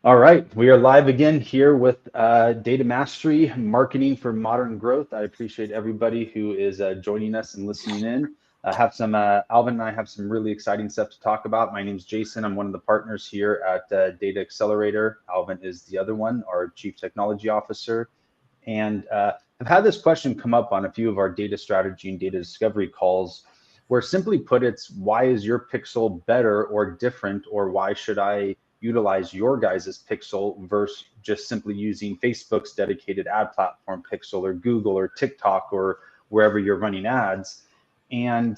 All right, we are live again here with Data Mastery, Marketing for Modern Growth. I appreciate everybody who is joining us and listening in. Alvin and I have some really exciting stuff to talk about. My name is Jason. I'm one of the partners here at Data Accelerator. Alvin is the other one, our Chief Technology Officer. And I've had this question come up on a few of our data strategy and data discovery calls, where simply put, it's why is your pixel better or different, or why should I utilize your guys' pixel versus just simply using Facebook's dedicated ad platform pixel, or Google or TikTok or wherever you're running ads. And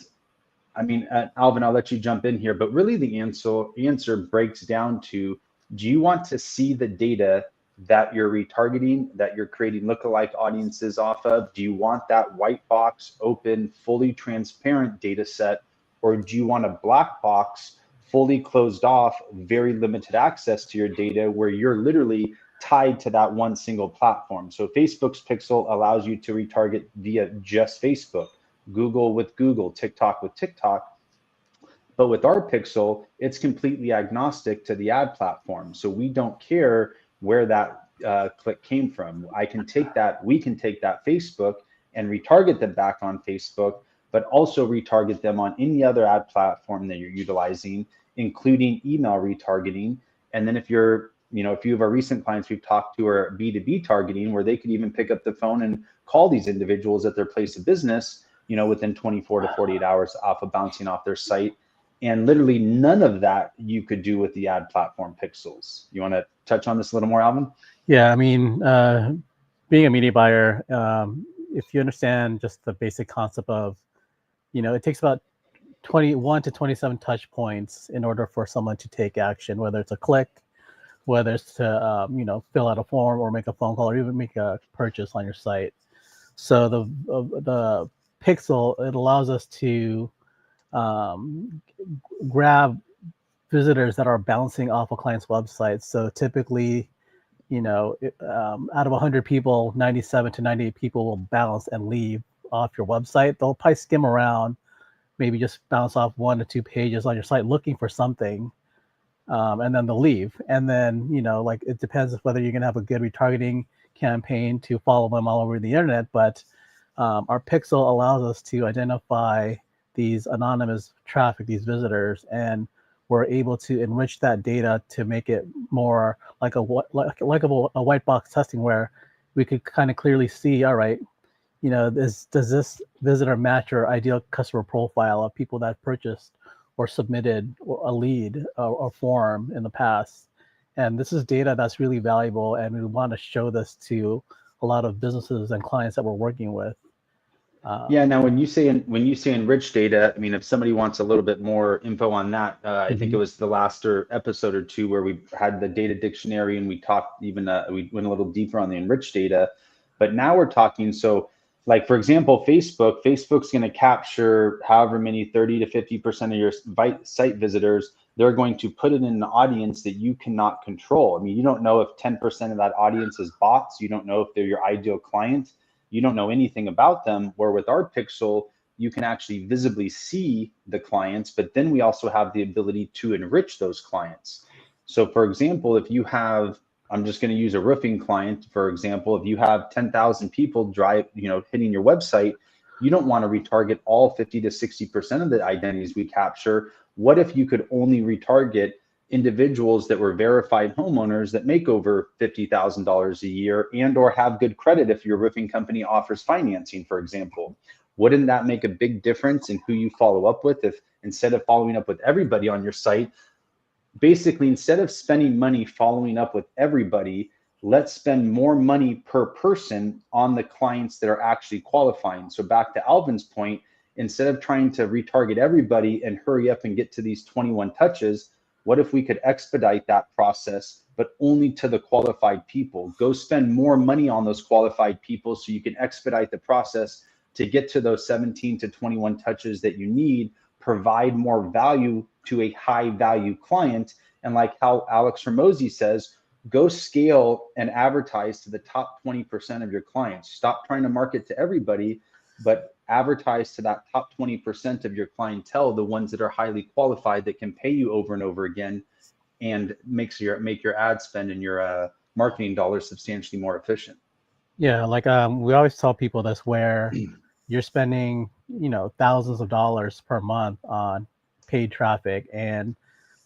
I mean, Alvin, I'll let you jump in here, but really the answer breaks down to, do you want to see the data that you're retargeting, that you're creating lookalike audiences off of? Do you want that white box, open, fully transparent data set, or do you want a black box, fully closed off, very limited access to your data, where you're literally tied to that one single platform? So Facebook's pixel allows you to retarget via just Facebook, Google with Google, TikTok with TikTok. But with our pixel, it's completely agnostic to the ad platform. So we don't care where that click came from. We can take that Facebook and retarget them back on Facebook, but also retarget them on any other ad platform that you're utilizing, including email retargeting. And then if a few of our recent clients we've talked to are B2B targeting, where they could even pick up the phone and call these individuals at their place of business, within 24 to 48 hours off of bouncing off their site. And literally none of that you could do with the ad platform pixels. You want to touch on this a little more, Alvin? Yeah, I mean, being a media buyer, if you understand just the basic concept of, it takes about 21 to 27 touch points in order for someone to take action, whether it's a click, whether it's to, fill out a form or make a phone call or even make a purchase on your site. So the pixel, it allows us to grab visitors that are bouncing off a client's website. So typically, out of 100 people, 97 to 98 people will bounce and leave off your website. They'll probably skim around, maybe just bounce off 1 to 2 pages on your site looking for something, and then they'll leave. And then, it depends whether you're going to have a good retargeting campaign to follow them all over the internet. But our pixel allows us to identify these anonymous traffic, these visitors, and we're able to enrich that data to make it more like a white box testing, where we could kind of clearly see, all right, does this visitor match your ideal customer profile of people that purchased or submitted a lead or form in the past? And this is data that's really valuable, and we want to show this to a lot of businesses and clients that we're working with. Yeah. Now, when you say enriched data, I mean, if somebody wants a little bit more info on that, I think it was the last episode or two where we had the data dictionary and we talked we went a little deeper on the enriched data. But now we're talking, so like, for example, Facebook's going to capture however many 30 to 50% of your site visitors. They're going to put it in an audience that you cannot control. I mean, you don't know if 10% of that audience is bots. You don't know if they're your ideal client. You don't know anything about them, where with our pixel, you can actually visibly see the clients, but then we also have the ability to enrich those clients. So for example, if you have, I'm just going to use a roofing client, for example, if you have 10,000 people hitting your website, you don't want to retarget all 50 to 60% of the identities we capture. What if you could only retarget individuals that were verified homeowners that make over $50,000 a year and or have good credit if your roofing company offers financing, for example? Wouldn't that make a big difference in who you follow up with? If instead of following up with everybody on your site, basically instead of spending money following up with everybody, let's spend more money per person on the clients that are actually qualifying. So back to Alvin's point, instead of trying to retarget everybody and hurry up and get to these 21 touches, what if we could expedite that process, but only to the qualified people? Go spend more money on those qualified people so you can expedite the process to get to those 17 to 21 touches that you need, provide more value to a high value client. And like how Alex Hormozi says, go scale and advertise to the top 20% of your clients. Stop trying to market to everybody, but advertise to that top 20% of your clientele, the ones that are highly qualified, that can pay you over and over again. and make your ad spend and your marketing dollars substantially more efficient. Yeah, like we always tell people this, where you're spending, thousands of dollars per month on paid traffic, and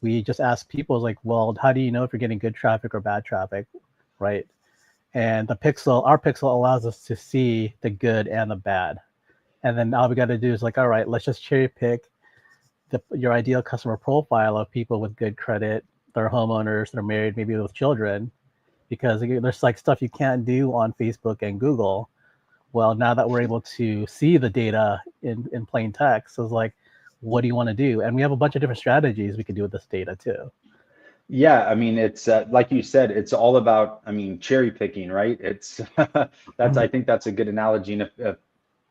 we just ask people like, well, how do you know if you're getting good traffic or bad traffic, right? And our pixel allows us to see the good and the bad. And then all we got to do is like, all right, let's just cherry pick your ideal customer profile of people with good credit. They're homeowners, they're married, maybe with children, because there's like stuff you can't do on Facebook and Google. Well, now that we're able to see the data in plain text, it's like, what do you want to do? And we have a bunch of different strategies we can do with this data too. Yeah, I mean, it's like you said, it's all about, I mean, cherry picking, right? It's I think that's a good analogy. And if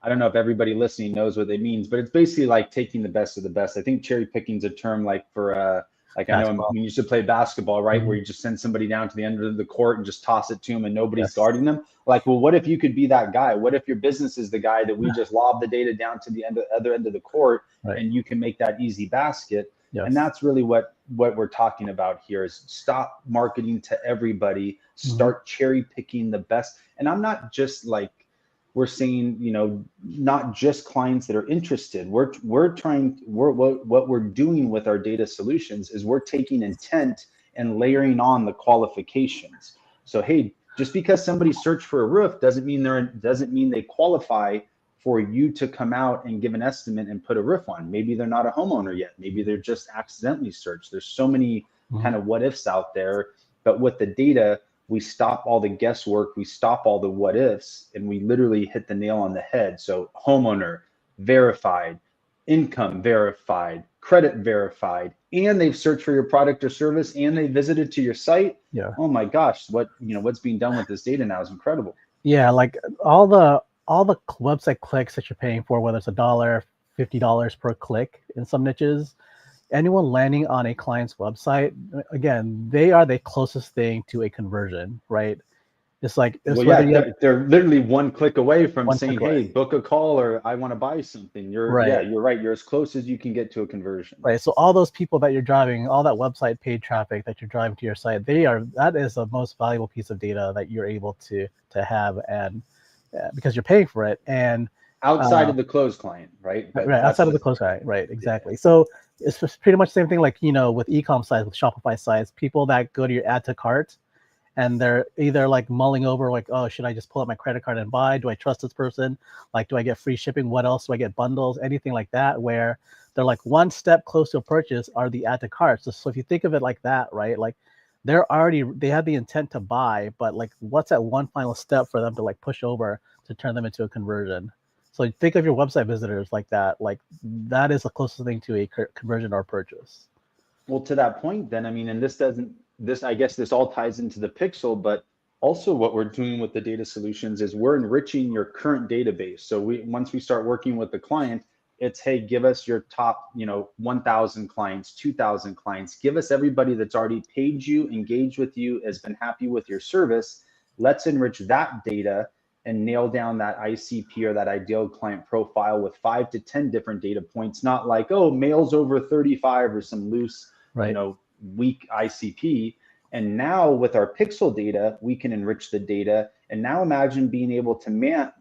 I don't know if everybody listening knows what it means, but it's basically like taking the best of the best. I think cherry picking is a term like for like I know we used to play basketball, right? Where you just send somebody down to the end of the court and just toss it to them and nobody's guarding them. Like, well, what if you could be that guy? What if your business is the guy that we just lob the data down to the other end of the court, and you can make that easy basket? And that's really what we're talking about here is stop marketing to everybody, start cherry picking the best. And I'm not just like, we're saying, not just clients that are interested. What we're doing with our data solutions is we're taking intent and layering on the qualifications. So, hey, just because somebody searched for a roof doesn't mean they qualify for you to come out and give an estimate and put a roof on. Maybe they're not a homeowner yet. Maybe they're just accidentally searched. There's so many kind of what ifs out there, but with the data, we stop all the guesswork, we stop all the what ifs, and we literally hit the nail on the head. So homeowner verified, income verified, credit verified, and they've searched for your product or service, and they visited to your site. Yeah. Oh my gosh, what's being done with this data now is incredible. Yeah, like all the website clicks that you're paying for, whether it's $1, $50 per click in some niches, anyone landing on a client's website, again, they are the closest thing to a conversion, right? It's like, they're literally one click away from saying, hey, book a call, or I want to buy something. You're right. You're as close as you can get to a conversion. Right. So all those people that you're driving, all that website paid traffic that you're driving to your site, that is the most valuable piece of data that you're able to have, and because you're paying for it. And outside of the closed client, right? Right, outside of the closed client, right, exactly. Yeah. So it's just pretty much the same thing like, with e-com sites, with Shopify sites, people that go to your add to cart, and they're either like mulling over like, oh, should I just pull out my credit card and buy? Do I trust this person? Like, do I get free shipping? What else? Do I get bundles? Anything like that, where they're like one step close to a purchase are the add to carts. So if you think of it like that, right, like they have the intent to buy, but like what's that one final step for them to like push over to turn them into a conversion? So think of your website visitors like that. Like that is the closest thing to a conversion or purchase. Well, to that point, then, I mean, and I guess this all ties into the pixel, but also what we're doing with the data solutions is we're enriching your current database. So once we start working with the client, it's, hey, give us your top, 1,000 clients, 2,000 clients, give us everybody that's already paid you, engaged with you, has been happy with your service. Let's enrich that data and nail down that ICP or that ideal client profile with 5 to 10 different data points, not like, oh, males over 35 or some loose, weak ICP. And now with our pixel data, we can enrich the data. And now imagine being able to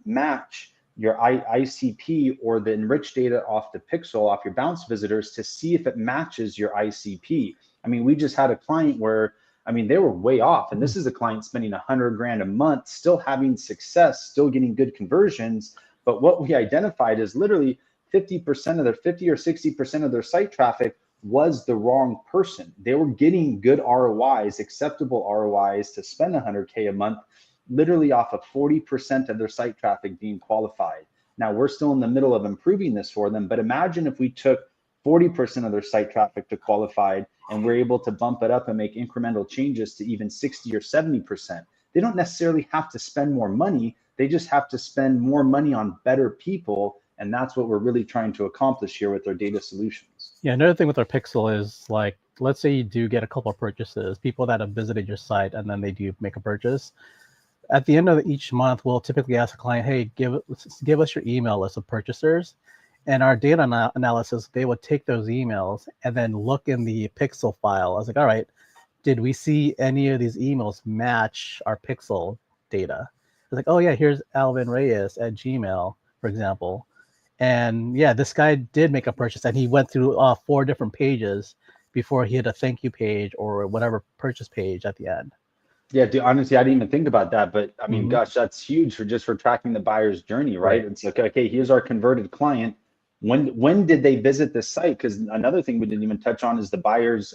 match your ICP or the enriched data off the pixel, off your bounce visitors, to see if it matches your ICP. I mean, we just had a client where, they were way off. And this is a client spending $100,000 a month, still having success, still getting good conversions. But what we identified is literally 50 or 60% of their site traffic was the wrong person. They were getting good ROIs, acceptable ROIs to spend $100K a month, literally off of 40% of their site traffic being qualified. Now we're still in the middle of improving this for them, but imagine if we took 40% of their site traffic to qualified, and we're able to bump it up and make incremental changes to even 60 or 70%. They don't necessarily have to spend more money. They just have to spend more money on better people. And that's what we're really trying to accomplish here with our data solutions. Yeah, another thing with our pixel is like, let's say you do get a couple of purchases, people that have visited your site, and then they do make a purchase. At the end of each month, we'll typically ask a client, hey, give us your email list of purchasers. And our data analysis, they would take those emails and then look in the pixel file. I was like, all right, did we see any of these emails match our pixel data? It's like, oh yeah, here's Alvin Reyes at Gmail, for example. And yeah, this guy did make a purchase, and he went through 4 different pages before he hit a thank you page or whatever purchase page at the end. Yeah, dude, honestly, I didn't even think about that, but I mean, gosh, that's huge for tracking the buyer's journey, right? It's like, okay, here's our converted client. When did they visit the site? Because another thing we didn't even touch on is the buyer's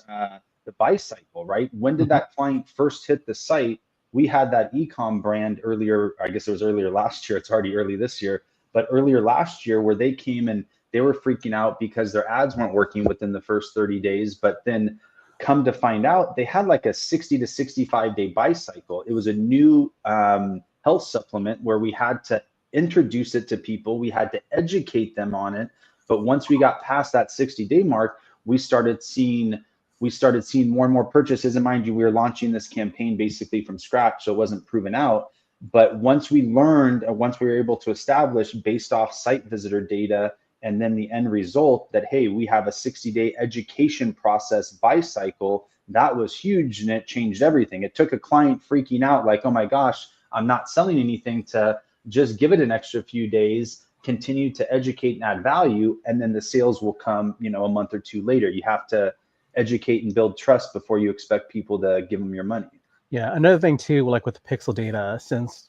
the buy cycle, right? When did that client first hit the site? We had that ecom brand earlier, I guess it was earlier last year. It's already early this year, but earlier last year where they came and they were freaking out because their ads weren't working within the first 30 days, but then come to find out they had like a 60 to 65 day buy cycle. It was a new health supplement where we had to introduce it to people. We had to educate them on it. But once we got past that 60-day mark, we started seeing more and more purchases. And mind you, we were launching this campaign basically from scratch, so it wasn't proven out. But once we learned, once we were able to establish based off site visitor data and then the end result that, hey, we have a 60-day education process buy cycle, that was huge, and it changed everything. It took a client freaking out like, oh my gosh, I'm not selling anything, to just give it an extra few days, continue to educate and add value, and then the sales will come, a month or 2 later. You have to educate and build trust before you expect people to give them your money. Yeah, another thing too, like with the pixel data, since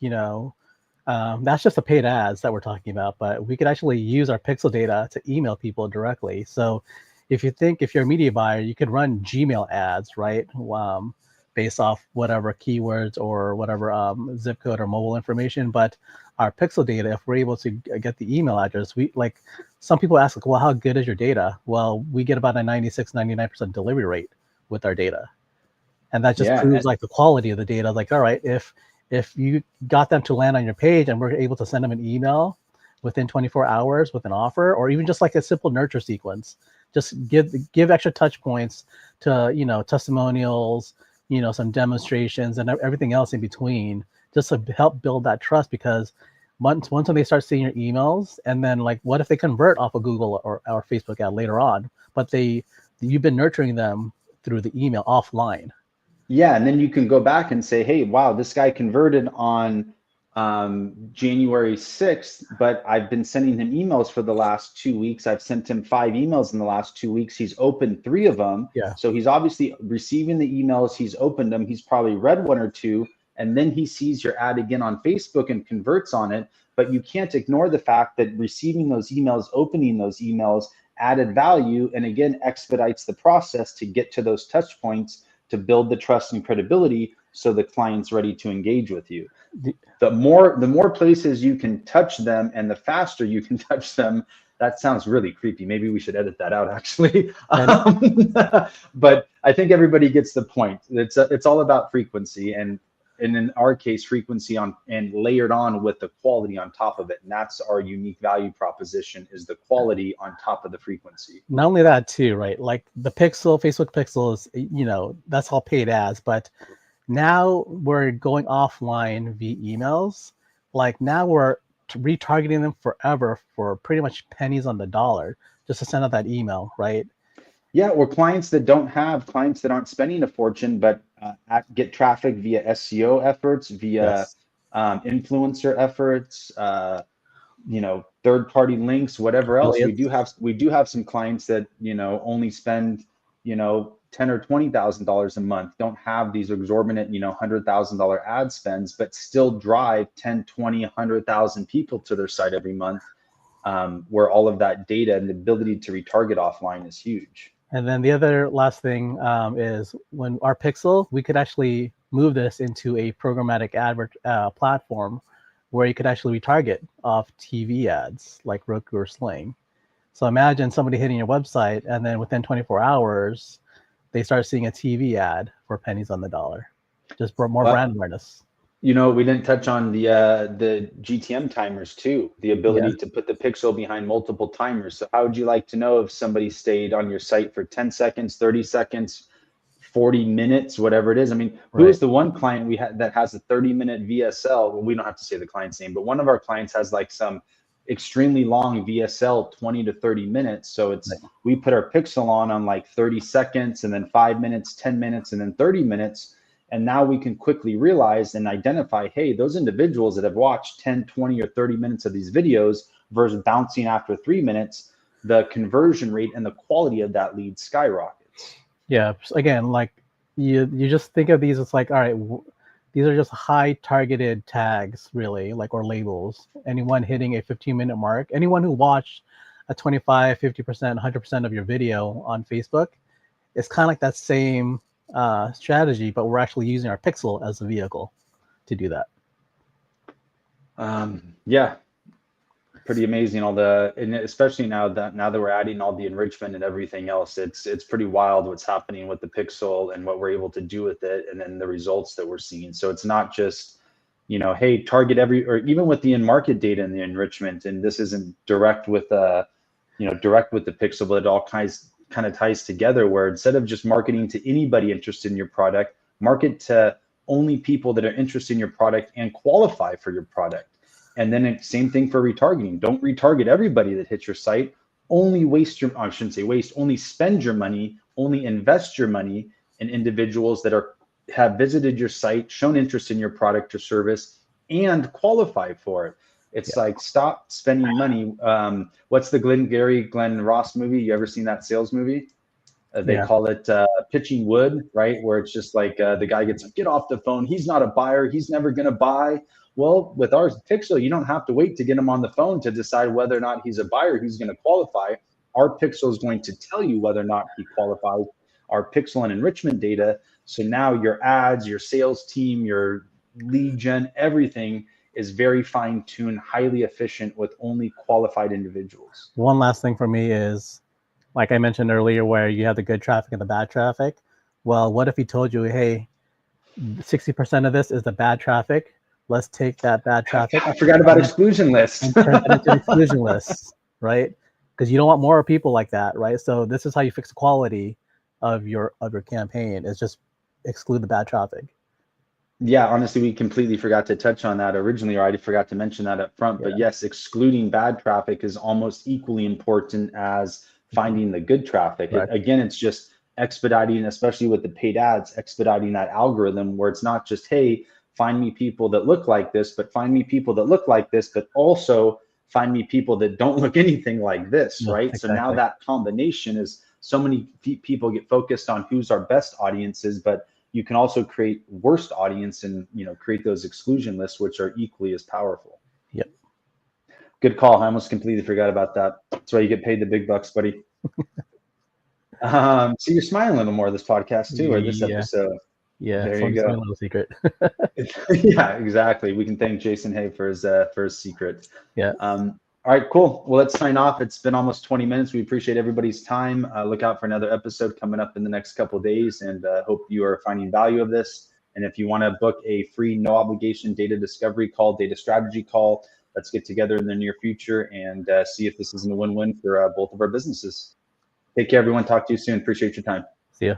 that's just the paid ads that we're talking about, but we could actually use our pixel data to email people directly. So if you're a media buyer, you could run Gmail ads, right? Based off whatever keywords or whatever zip code or mobile information. But our pixel data, if we're able to get the email address, some people ask, like, well, how good is your data? Well, we get about a 99% delivery rate with our data. And that just proves like the quality of the data. Like, all right, if you got them to land on your page and we're able to send them an email within 24 hours with an offer, or even just like a simple nurture sequence, just give extra touch points to, testimonials, some demonstrations and everything else in between, just to help build that trust. Because once they start seeing your emails, and then like, what if they convert off of Google or Facebook ad later on, but you've been nurturing them through the email offline. Yeah, and then you can go back and say, hey, wow, this guy converted on January 6th, but I've been sending him emails for the last 2 weeks. I've sent him 5 emails in the last 2 weeks. He's opened 3 of them. Yeah. So he's obviously receiving the emails. He's opened them. He's probably read 1 or 2, and then he sees your ad again on Facebook and converts on it. But you can't ignore the fact that receiving those emails, opening those emails added value, and again, expedites the process to get to those touch points to build the trust and credibility so the client's ready to engage with you. The more places you can touch them and the faster you can touch them. That sounds really creepy. Maybe we should edit that out, actually. But I think everybody gets the point. It's all about frequency, and in our case, frequency and layered on with the quality on top of it. And that's our unique value proposition, is the quality on top of the frequency. Not only that too, right? Like the Facebook pixel is, that's all paid ads, but now we're going offline via emails. Like now we're retargeting them forever for pretty much pennies on the dollar just to send out that email, right? Yeah, or clients that aren't spending a fortune, but get traffic via SEO efforts, via influencer efforts, third-party links, whatever else. We do have some clients that only spend $10,000 or $20,000 a month, don't have these exorbitant $100,000 ad spends, but still drive 10, 20, 100,000 people to their site every month. Where all of that data and the ability to retarget offline is huge. And then the other last thing is, when our pixel, we could actually move this into a programmatic ad platform where you could actually retarget off TV ads like Roku or Sling. So imagine somebody hitting your website, and then within 24 hours, they start seeing a TV ad for pennies on the dollar, just for more brand awareness. We didn't touch on the GTM timers too, the ability to put the pixel behind multiple timers. So how would you like to know if somebody stayed on your site for 10 seconds, 30 seconds, 40 minutes, whatever it is? I mean, who is the one client we had that has a 30-minute VSL? Well, we don't have to say the client's name, but one of our clients has like some extremely long VSL, 20 to 30 minutes. So it's, we put our pixel on like 30 seconds and then 5 minutes, 10 minutes, and then 30 minutes. And now we can quickly realize and identify, hey, those individuals that have watched 10, 20, or 30 minutes of these videos versus bouncing after 3 minutes, the conversion rate and the quality of that lead skyrockets. Yeah, again, like you just think of these as like, all right, these are just high targeted tags, really, like, or labels. Anyone hitting a 15-minute mark, anyone who watched a 25, 50%, 100% of your video on Facebook, it's kind of like that same strategy, but we're actually using our pixel as a vehicle to do that. Yeah, pretty amazing. All the, and especially now that we're adding all the enrichment and everything else, it's pretty wild what's happening with the pixel and what we're able to do with it, and then the results that we're seeing. So it's not just, you know, hey, target every, or even with the in-market data and the enrichment, and this isn't direct with direct with the pixel, but it all kind of ties together, where instead of just marketing to anybody interested in your product, market to only people that are interested in your product and qualify for your product. And then same thing for retargeting. Don't retarget everybody that hits your site. Only waste your, I shouldn't say waste, only spend your money, only invest your money in individuals that have visited your site, shown interest in your product or service, and qualify for it. It's like, stop spending money. What's the Glenn Ross movie? You ever seen that sales movie? They call it pitching wood, right? Where it's just like the guy gets, get off the phone. He's not a buyer. He's never going to buy. Well, with our pixel, you don't have to wait to get him on the phone to decide whether or not he's a buyer who's going to qualify. Our pixel is going to tell you whether or not he qualifies. Our pixel and enrichment data. So now your ads, your sales team, your lead gen, everything is very fine-tuned, highly efficient with only qualified individuals. One last thing for me is, like I mentioned earlier, where you have the good traffic and the bad traffic. Well, what if he told you, hey, 60% of this is the bad traffic. Let's take that bad traffic. I forgot about exclusion lists. And turn it into exclusion lists, right? Because you don't want more people like that, right? So this is how you fix the quality of your campaign, is just exclude the bad traffic. Yeah, honestly, we completely forgot to touch on that originally, or I forgot to mention that up front. But yes, excluding bad traffic is almost equally important as finding the good traffic. Right. Again, it's just expediting, especially with the paid ads, expediting that algorithm where it's not just, hey, find me people that look like this, but find me people that look like this, but also find me people that don't look anything like this, right? Exactly. So now that combination is, so many people get focused on who's our best audiences, but you can also create worst audience and, you know, create those exclusion lists, which are equally as powerful. Yep. Good call. I almost completely forgot about that. That's why you get paid the big bucks, buddy. So you're smiling a little more this podcast too, or this episode. Yeah, there you go. A little secret. Yeah, exactly. We can thank Jason Hay for his secret. Yeah. All right, cool. Well, let's sign off. It's been almost 20 minutes. We appreciate everybody's time. Look out for another episode coming up in the next couple of days, and hope you are finding value of this. And if you want to book a free, no obligation data discovery call, data strategy call, let's get together in the near future and see if this isn't a win-win for both of our businesses. Take care, everyone. Talk to you soon. Appreciate your time. See ya.